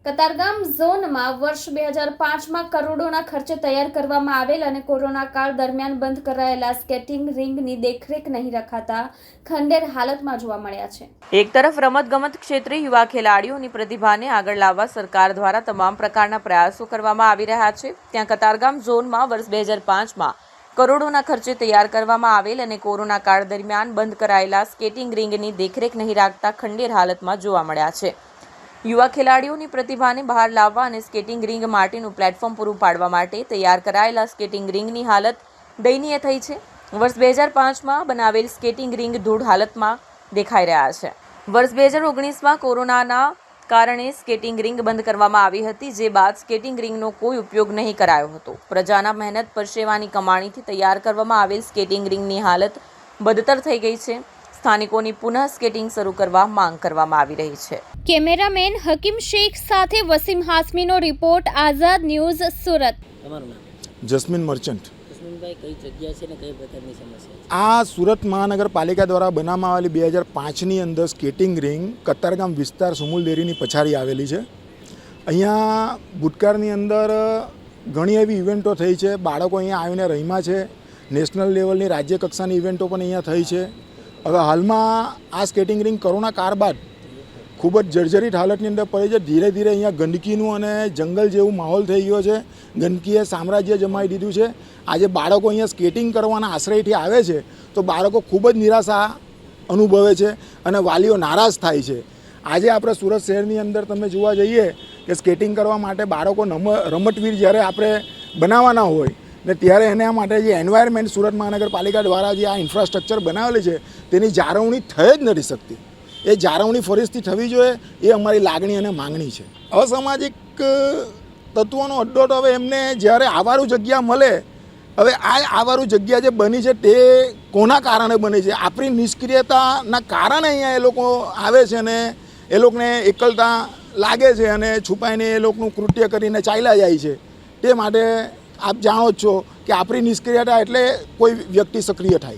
કતારગામ ઝોનમાં વર્ષ 2005માં કરોડોના ખર્ચે તૈયાર કરવામાં આવેલ અને કોરોના કાળ દરમિયાન બંધ કરાયેલા સ્કેટિંગ રિંગની દેખરેખ નહીં રખાતા ખંડેર હાલતમાં જોવા મળ્યા છે। એક તરફ રમતગમત ક્ષેત્રે યુવા ખેલાડીઓની પ્રતિભાને આગળ લાવવા સરકાર દ્વારા તમામ પ્રકારના પ્રયાસો કરવામાં આવી રહ્યા છે, ત્યાં કતારગામ ઝોનમાં વર્ષ 2005માં કરોડોના ખર્ચે તૈયાર કરવામાં આવેલ અને કોરોના કાળ દરમિયાન બંધ કરાયેલા સ્કેટિંગ રિંગની દેખરેખ નહીં રાખતા ખંડેર હાલતમાં જોવા મળ્યા છે। યુવા ખેલાડીઓની પ્રતિભાને બહાર લાવવા અને સ્કેટિંગ રિંગ માટેનું પ્લેટફોર્મ પૂરું પાડવા માટે તૈયાર કરાયેલા સ્કેટિંગ રિંગની હાલત દયનીય થઈ છે। વર્ષ 2005માં બનાવેલ સ્કેટિંગ રિંગ ધૂળ હાલતમાં દેખાઈ રહ્યા છે। વર્ષ 2019માં કોરોનાના કારણે સ્કેટિંગ રિંગ બંધ કરવામાં આવી હતી, જે બાદ સ્કેટિંગ રિંગનો કોઈ ઉપયોગ નહીં કરાયો હતો। પ્રજાના મહેનત પરસેવાની કમાણીથી તૈયાર કરવામાં આવેલ સ્કેટિંગ રિંગની હાલત બદતર થઈ ગઈ છે। સ્થાનિકોની પુનઃ સ્કેટિંગ શરૂ કરવા માંગ કરવામાં આવી રહી છે। કેમેરામેન હકીમ શેખ સાથે વસીમ હાસમીનો રિપોર્ટ, આઝાદ ન્યૂઝ, સુરત। તમારું નામ? Jasmine merchant. જસ્મીનભાઈ, કઈ જગ્યા છે ને કઈ પ્રકારની સમસ્યા છે? આ સુરત મહાનગરપાલિકા દ્વારા બનાવવામાં આવેલી 2005ની અંદર સ્કેટિંગ રિંગ કતારગામ વિસ્તાર સુમુલ ડેરીની પછાડી આવેલી છે। અહીંયા ભૂતકાળની અંદર ઘણી એવી ઇવેન્ટો થઈ છે, બાળકો અહીંયા આવીને રમ્યા છે, નેશનલ લેવલની રાજ્ય કક્ષાની ઇવેન્ટો પણ અહીંયા થઈ છે। હવે હાલમાં આ સ્કેટિંગ રિંગ કોરોના કાળ બાદ ખૂબ જ જર્જરિત હાલતની અંદર પડી છે। ધીરે ધીરે અહીંયા ગંદકીનું અને જંગલ જેવું માહોલ થઈ ગયો છે, ગંદકીએ સામ્રાજ્ય જમાવી દીધું છે। આજે બાળકો અહીંયા સ્કેટિંગ કરવાના આશ્રયથી આવે છે તો બાળકો ખૂબ જ નિરાશા અનુભવે છે અને વાલીઓ નારાજ થાય છે। આજે આપણે સુરત શહેરની અંદર તમે જોવા જઈએ કે સ્કેટિંગ કરવા માટે બાળકો રમતવીર જ્યારે આપણે બનાવવાના હોય ને ત્યારે એના માટે જે એન્વાયરમેન્ટ સુરત મહાનગરપાલિકા દ્વારા જે આ ઇન્ફ્રાસ્ટ્રક્ચર બનાવેલી છે તેની જાળવણી થઈ જ નથી શકતી। એ જાળવણી ફરીથી થવી જોઈએ, એ અમારી લાગણી અને માંગણી છે। અસામાજિક તત્વોનો અડ્ડો તો હવે એમને જ્યારે આવારું જગ્યા મળે, હવે આ આવારું જગ્યા જે બની છે તે કોના કારણે બની છે? આપણી નિષ્ક્રિયતાના કારણે અહીંયા એ લોકો આવે છે અને એ લોકોને એકલતા લાગે છે અને છુપાઈને એ લોકોનું કૃત્ય કરીને ચાલ્યા જાય છે। તે માટે આપ જાણો જ છો કે આપણી નિષ્ક્રિયતા એટલે કોઈ વ્યક્તિ સક્રિય થાય।